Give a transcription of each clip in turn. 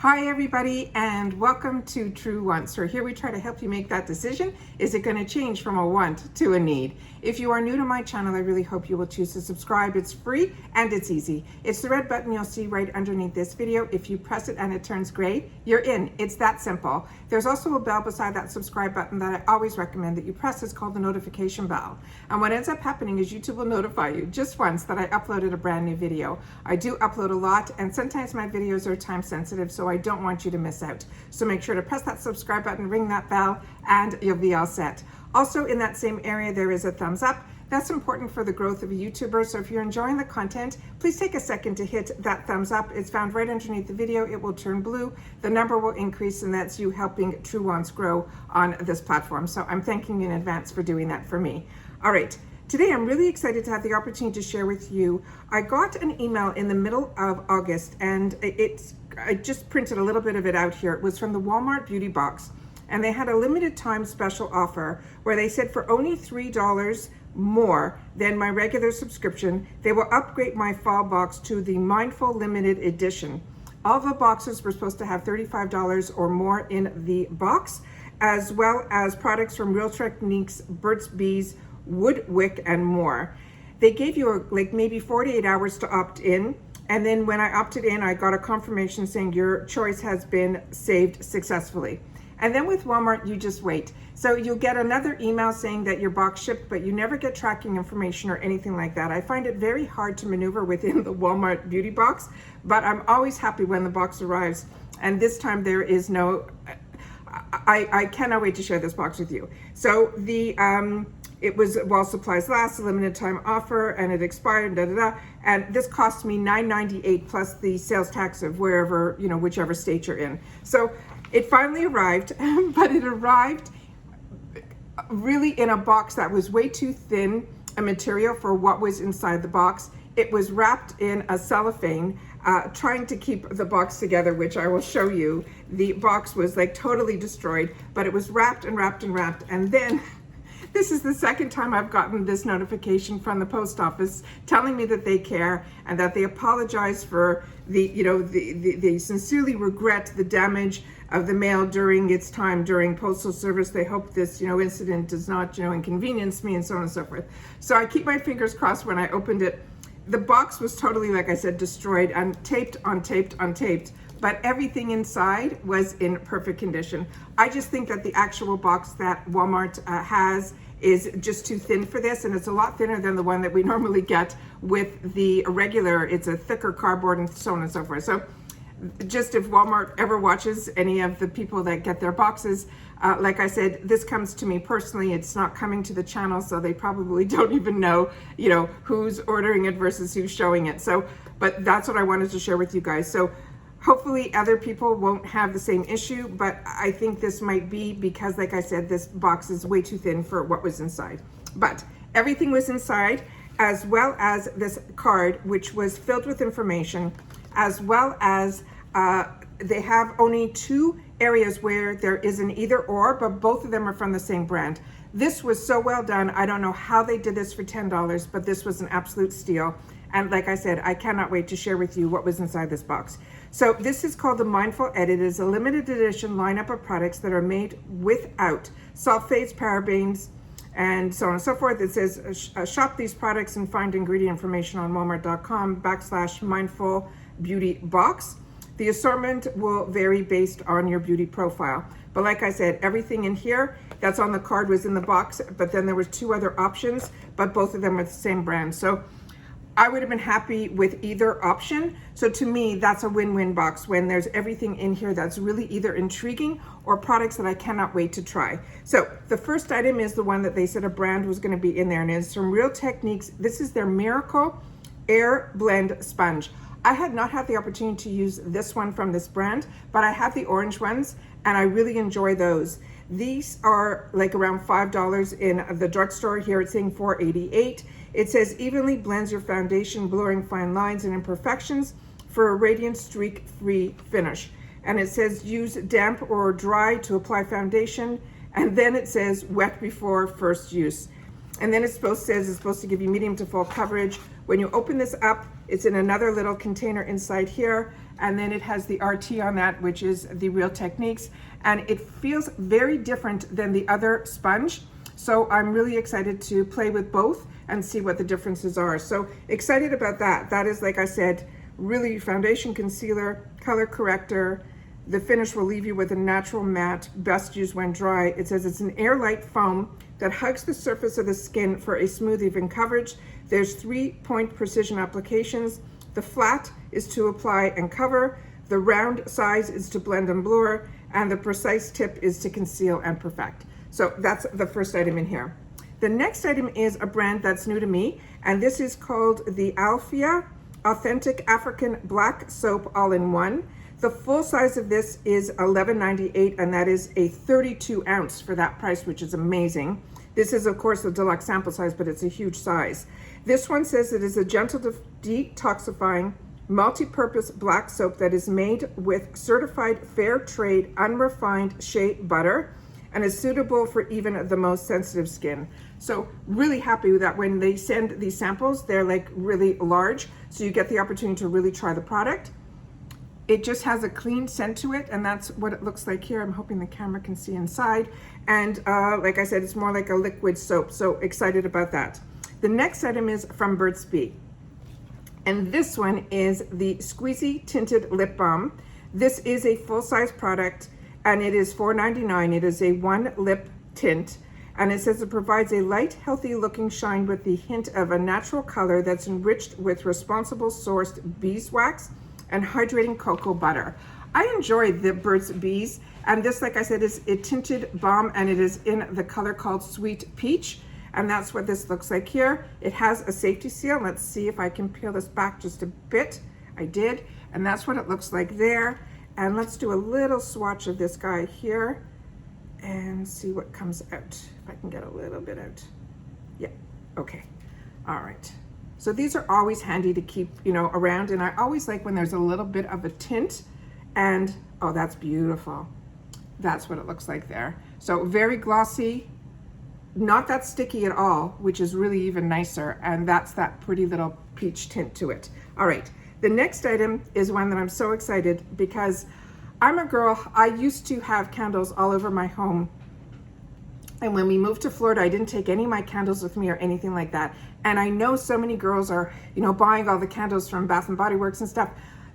Hi everybody, and welcome to True Wants, where here we try to help you make that decision. Is it going to change from a want to a need? If you are new to my channel, I really hope you will choose to subscribe. It's free and it's easy. It's the red button you'll see right underneath this video. If you press it and it turns gray, you're in. It's that simple. There's also a bell beside that subscribe button that I always recommend that you press. It's called the notification bell. And what ends up happening is YouTube will notify you just once that I uploaded a brand new video. I do upload a lot, and sometimes my videos are time sensitive, so I don't want you to miss out. So make sure to press that subscribe button, ring that bell, and you'll be all set. Also in that same area, there is a thumbs up. That's important for the growth of a YouTuber. So if you're enjoying the content, please take a second to hit that thumbs up. It's found right underneath the video. It will turn blue. The number will increase, and that's you helping True Wants grow on this platform. So I'm thanking you in advance for doing that for me. All right. Today, I'm really excited to have the opportunity to share with you. I got an email in the middle of August, and I just printed a little bit of it out here. It was from the Walmart Beauty Box, and they had a limited time special offer where they said for only $3 more than my regular subscription, they will upgrade my fall box to the Mindful Limited Edition. All the boxes were supposed to have $35 or more in the box, as well as products from Real Techniques, Burts Bees, Woodwick, and more. They gave you like maybe 48 hours to opt in, and then when I opted in, I got a confirmation saying your choice has been saved successfully. And then with Walmart, you just wait. So you'll get another email saying that your box shipped, but you never get tracking information or anything like that. I find it very hard to maneuver within the Walmart Beauty Box, but I'm always happy when the box arrives. And this time there is no, I cannot wait to share this box with you. So it was while supplies last, a limited time offer, and it expired, and this cost me $9.98 plus the sales tax of wherever, whichever state you're in. So it finally arrived, but it arrived really in a box that was way too thin a material for what was inside the box. It was wrapped in a cellophane, trying to keep the box together, which I will show you. The box was like totally destroyed, but it was wrapped and wrapped and wrapped, and then this is the second time I've gotten this notification from the post office telling me that they care and that they apologize for they sincerely regret the damage of the mail during its time during postal service. They hope this, incident does not, inconvenience me, and so on and so forth. So I keep my fingers crossed. When I opened it, the box was totally, like I said, destroyed and taped on taped, but everything inside was in perfect condition. I just think that the actual box that Walmart has is just too thin for this, and it's a lot thinner than the one that we normally get with the regular. It's a thicker cardboard and so on and so forth. So just if Walmart ever watches any of the people that get their boxes, like I said, this comes to me personally. It's not coming to the channel, so they probably don't even know, who's ordering it versus who's showing it. So, but that's what I wanted to share with you guys. So hopefully other people won't have the same issue, but I think this might be because, like I said, this box is way too thin for what was inside. But everything was inside, as well as this card, which was filled with information, as well as they have only two areas where there is an either or, but both of them are from the same brand. This was so well done. I don't know how they did this for $10, but this was an absolute steal. And like I said, I cannot wait to share with you what was inside this box. So this is called the Mindful Edit. It is a limited edition lineup of products that are made without sulfates, parabens, and so on and so forth. It says, shop these products and find ingredient information on walmart.com/mindfulbeautybox. The assortment will vary based on your beauty profile. But like I said, everything in here that's on the card was in the box, but then there were two other options, but both of them are the same brand. So I would have been happy with either option. So to me, that's a win-win box when there's everything in here that's really either intriguing or products that I cannot wait to try. So the first item is the one that they said a brand was going to be in there, and it's from Real Techniques. This is their Miracle Airblend Sponge. I had not had the opportunity to use this one from this brand, but I have the orange ones, and I really enjoy those. These are like around $5 in the drugstore. Here it's saying $4.88. It says evenly blends your foundation, blurring fine lines and imperfections for a radiant streak-free finish. And it says use damp or dry to apply foundation. And then it says wet before first use. And then it's supposed to give you medium to full coverage When you open this up, it's in another little container inside here, and then it has the RT on that, which is the Real Techniques, and it feels very different than the other sponge. So I'm really excited to play with both and see what the differences are. So excited about that. That is, like I said, really foundation, concealer, color corrector. The finish will leave you with a natural matte, best used when dry. It says it's an airlight foam that hugs the surface of the skin for a smooth, even coverage. There's 3-point precision applications. The flat is to apply and cover. The round size is to blend and blur. And the precise tip is to conceal and perfect. So that's the first item in here. The next item is a brand that's new to me, and this is called the Alfia Authentic African Black Soap All-in-One. The full size of this is $11.98, and that is a 32 ounce for that price, which is amazing. This is, of course, the deluxe sample size, but it's a huge size. This one says it is a gentle detoxifying, multi-purpose black soap that is made with certified fair trade, unrefined shea butter, and is suitable for even the most sensitive skin. So really happy with that. When they send these samples, they're like really large, so you get the opportunity to really try the product. It just has a clean scent to it, and that's what it looks like here. I'm hoping the camera can see inside. And like I said, it's more like a liquid soap, so excited about that. The next item is from Burts. And this one is the SqueezeTinted Lip Balm. This is a full-size product, and it is $4.99. It is a 1 lip tint, and it says it provides a light, healthy looking shine with the hint of a natural color that's enriched with responsible sourced beeswax and hydrating cocoa butter. I enjoy the Burt's Bees, and this, like I said, is a tinted balm, and it is in the color called Sweet Peach, and that's what this looks like here. It has a safety seal. Let's see if I can peel this back just a bit. I did, and that's what it looks like there. And let's do a little swatch of this guy here and see what comes out. If I can get a little bit out. Yeah, okay, all right. So these are always handy to keep, you know, around, and I always like when there's a little bit of a tint, and oh, that's beautiful. That's what it looks like there. So very glossy, not that sticky at all, which is really even nicer, and that's that pretty little peach tint to it. All right, the next item is one that I'm so excited because I'm a girl. I used to have candles all over my home, and when we moved to Florida, I didn't take any of my candles with me or anything like that. And I know so many girls are, you know, buying all the candles from Bath and Body Works and stuff.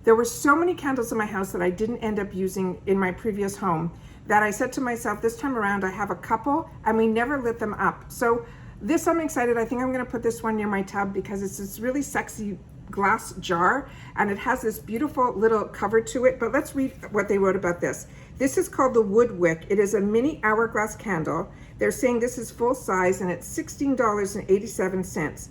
There were so many candles in my house that I didn't end up using in my previous home that I said to myself, this time around, I have a couple, and we never lit them up. So this, I'm excited. I think I'm gonna put this one near my tub because it's this really sexy glass jar, and it has this beautiful little cover to it. But let's read what they wrote about this. This is called the Woodwick. It is a mini hourglass candle. They're saying this is full size, and it's $16.87.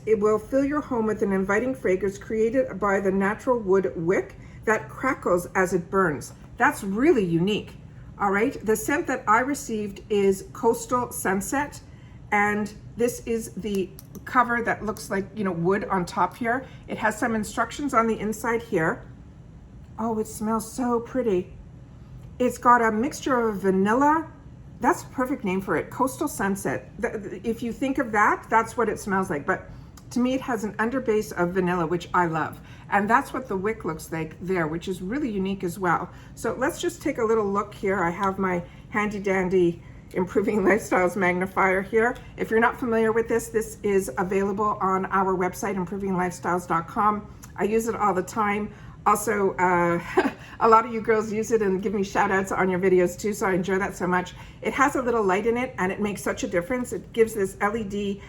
It will fill your home with an inviting fragrance created by the natural wood wick that crackles as it burns. That's really unique. All right, the scent that I received is Coastal Sunset, and this is the cover that looks like, you know, wood on top here. It has some instructions on the inside here. Oh, it smells so pretty. It's got a mixture of vanilla. That's a perfect name for it, Coastal Sunset. If you think of that, that's what it smells like. But to me, it has an underbase of vanilla, which I love. And that's what the wick looks like there, which is really unique as well. So let's just take a little look here. I have my handy dandy Improving Lifestyles magnifier here. If you're not familiar with this, this is available on our website, improvinglifestyles.com. I use it all the time. Also, a lot of you girls use it and give me shout outs on your videos too, so I enjoy that so much. It has a little light in it, and it makes such a difference. It gives this LED.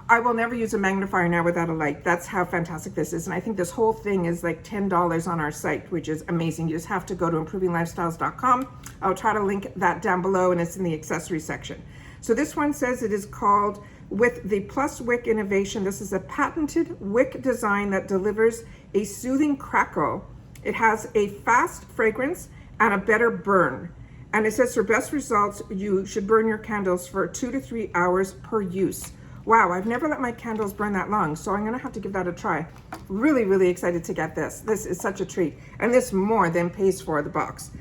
I will never use a magnifier now without a light. That's how fantastic this is. And I think this whole thing is like $10 on our site, which is amazing. You just have to go to improvinglifestyles.com. I'll try to link that down below, and it's in the accessory section. So this one says it is called with the Plus Wick Innovation. This is a patented wick design that delivers a soothing crackle. It has a fast fragrance and a better burn. And it says for best results, you should burn your candles for 2 to 3 hours per use. Wow, I've never let my candles burn that long, so I'm gonna have to give that a try. Really, really excited to get this. This is such a treat. And this more than pays for the box.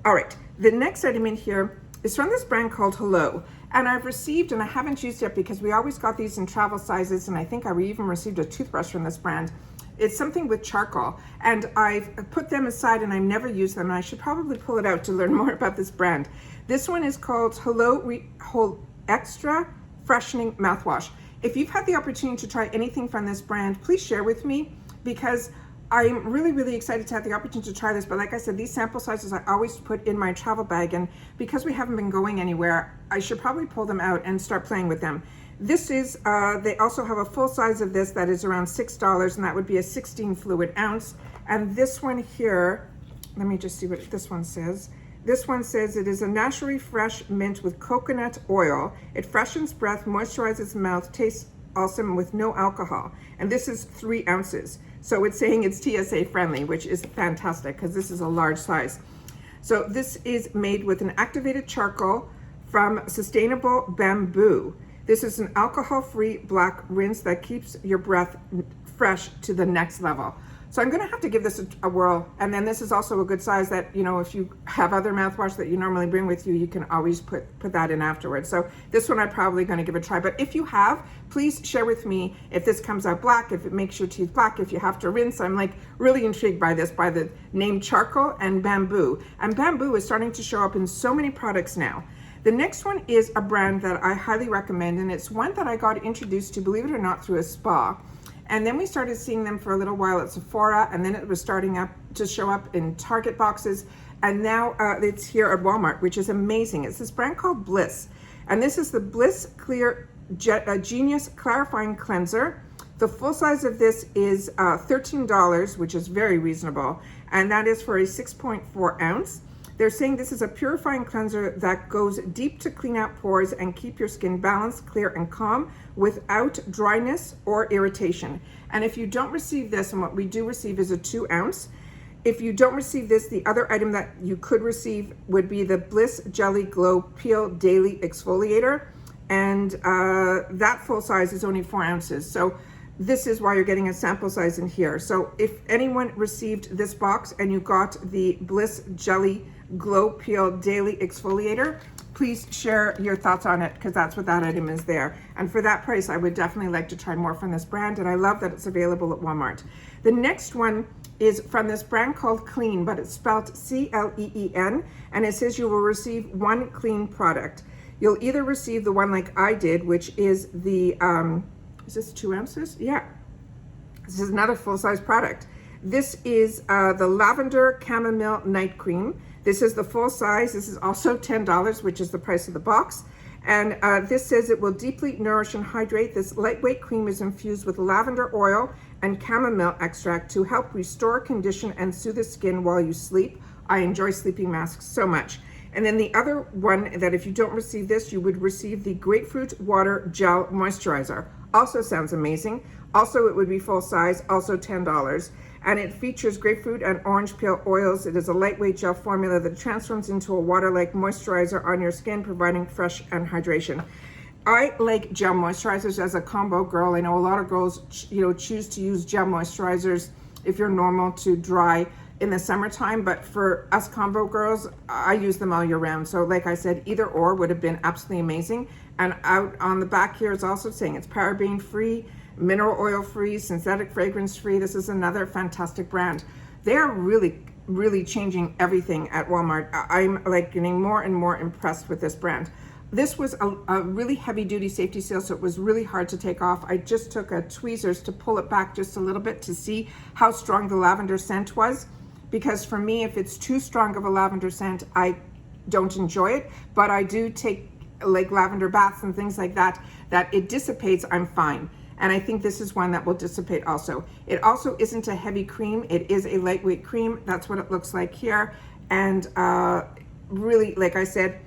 All right, the next item in here is from this brand called Hello. And I've received, and I haven't used yet because we always got these in travel sizes, and I think I even received a toothbrush from this brand. It's something with charcoal, and I've put them aside and I've never used them, and I should probably pull it out to learn more about this brand. This one is called Extra Freshening Mouthwash. If you've had the opportunity to try anything from this brand, please share with me, because I'm really, really excited to have the opportunity to try this. But like I said, these sample sizes I always put in my travel bag, and because we haven't been going anywhere, I should probably pull them out and start playing with them. This is, they also have a full size of this that is around $6, and that would be a 16 fluid ounce. And this one here, let me just see what this one says. This one says it is a naturally fresh mint with coconut oil. It freshens breath, moisturizes mouth, tastes awesome with no alcohol. And this is 3 ounces. So it's saying it's TSA friendly, which is fantastic because this is a large size. So this is made with an activated charcoal from sustainable bamboo. This is an alcohol-free black rinse that keeps your breath fresh to the next level. So I'm gonna have to give this a whirl. And then this is also a good size that, you know, if you have other mouthwash that you normally bring with you, you can always put that in afterwards. So this one I'm probably gonna give a try. But if you have, please share with me if this comes out black, if it makes your teeth black, if you have to rinse. I'm like really intrigued by this, by the name charcoal and bamboo. And bamboo is starting to show up in so many products now. The next one is a brand that I highly recommend, and it's one that I got introduced to, believe it or not, through a spa. And then we started seeing them for a little while at Sephora, and then it was starting up to show up in Target boxes, and now it's here at Walmart, which is amazing. It's this brand called Bliss, and this is the Bliss Clear Genius Clarifying Cleanser. The full size of this is $13, which is very reasonable, and that is for a 6.4 ounce. They're saying this is a purifying cleanser that goes deep to clean out pores and keep your skin balanced, clear, and calm without dryness or irritation. And if you don't receive this, and what we do receive is a 2 ounce. If you don't receive this, the other item that you could receive would be the Bliss Jelly Glow Peel Daily Exfoliator. And that full size is only 4 ounces. So this is why you're getting a sample size in here. So if anyone received this box and you got the Bliss Jelly Glow Peel Daily Exfoliator, please share your thoughts on it, because that's what that item is there. And for that price, I would definitely like to try more from this brand, and I love that it's available at Walmart. The next one is from this brand called Cleen, but it's spelled C-L-E-E-N, and it says you will receive 1 Cleen product. You'll either receive the one like I did, which is the, is this 2 ounces? Yeah. This is another full-size product. This is the Lavender Chamomile Night Cream. This is the full size. This is also $10, which is the price of the box. And this says it will deeply nourish and hydrate. This lightweight cream is infused with lavender oil and chamomile extract to help restore, condition, and soothe the skin while you sleep. I enjoy sleeping masks so much. And then the other one that if you don't receive this, you would receive the Grapefruit Water Gel Moisturizer. Also sounds amazing. Also, it would be full size, also $10. And it features grapefruit and orange peel oils. It is a lightweight gel formula that transforms into a water-like moisturizer on your skin, providing fresh and hydration. I like gel moisturizers as a combo girl. I know a lot of girls, you know, choose to use gel moisturizers if you're normal to dry in the summertime, but for us combo girls, I use them all year round. So like I said, either or would have been absolutely amazing. And out on the back here, it's also saying it's paraben free, mineral oil free, synthetic fragrance free. This is another fantastic brand. They're really changing everything at Walmart. I'm like getting more and more impressed with this brand. This was a really heavy duty safety seal, so it was really hard to take off. I just took a tweezers to pull it back just a little bit to see how strong the lavender scent was. Because for me, if it's too strong of a lavender scent, I don't enjoy it. But I do take like lavender baths and things like that, that it dissipates, I'm fine. And I think this is one that will dissipate also. It also isn't a heavy cream. It is a lightweight cream. That's what it looks like here. And really, like I said,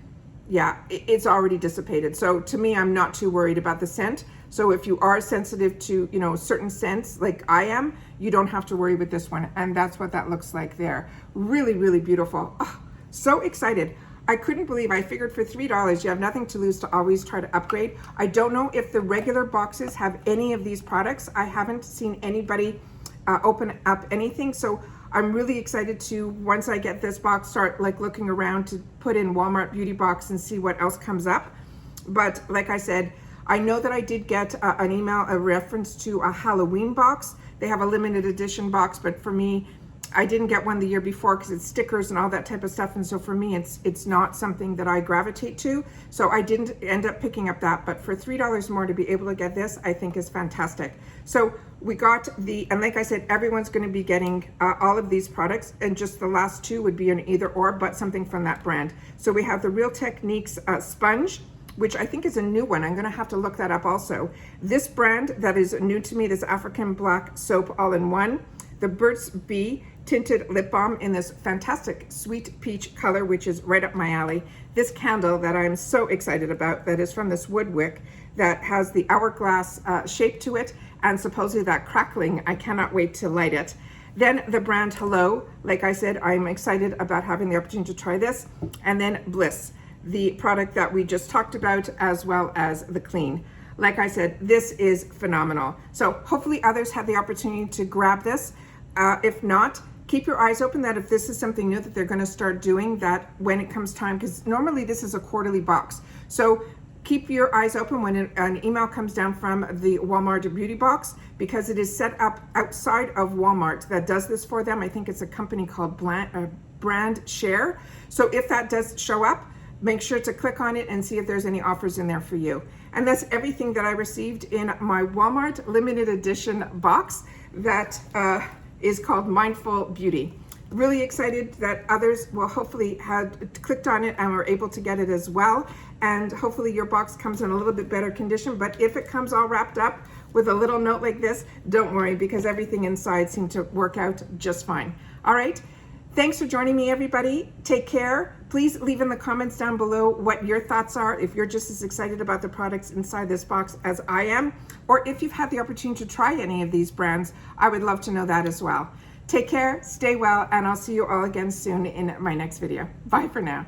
yeah, it's already dissipated. So to me, I'm not too worried about the scent. So if you are sensitive to, you know, certain scents like I am, you don't have to worry with this one. And that's what that looks like there. Really beautiful. Oh, so excited. I couldn't believe, I figured for $3, you have nothing to lose to always try to upgrade. I don't know if the regular boxes have any of these products. I haven't seen anybody open up anything. So I'm really excited to, once I get this box, start like looking around to put in Walmart Beauty Box and see what else comes up. But like I said, I know that I did get an email, a reference to a Halloween box. They have a limited edition box, but for me, I didn't get one the year before because it's stickers and all that type of stuff. And so for me, it's not something that I gravitate to. So I didn't end up picking up that, but for $3 more to be able to get this, I think is fantastic. So we got and like I said, everyone's going to be getting all of these products, and just the last two would be an either or, but something from that brand. So we have the Real Techniques sponge, which I think is a new one. I'm going to have to look that up also. This brand that is new to me, this African Black Soap all-in-one. The Burts Bee Tinted Lip Balm in this fantastic sweet peach color, which is right up my alley. This candle that I'm so excited about, that is from this Woodwick, that has the hourglass shape to it, and supposedly that crackling. I cannot wait to light it. Then the brand Hello, like I said, I'm excited about having the opportunity to try this. And then Bliss, the product that we just talked about, as well as the Cleen. Like I said, this is phenomenal. So hopefully others have the opportunity to grab this. If not, keep your eyes open that if this is something new that they're going to start doing, that when it comes time, because normally this is a quarterly box. So keep your eyes open when an email comes down from the Walmart beauty box, because it is set up outside of Walmart that does this for them. I think it's a company called Brand Share. So if that does show up, make sure to click on it and see if there's any offers in there for you. And that's everything that I received in my Walmart limited edition box that is called Mindful Beauty. Really excited that others will hopefully have clicked on it and were able to get it as well. And hopefully your box comes in a little bit better condition. But if it comes all wrapped up with a little note like this, don't worry, because everything inside seemed to work out just fine. All right. Thanks for joining me, everybody. Take care. Please leave in the comments down below what your thoughts are, if you're just as excited about the products inside this box as I am, or if you've had the opportunity to try any of these brands. I would love to know that as well. Take care, stay well, and I'll see you all again soon in my next video. Bye for now.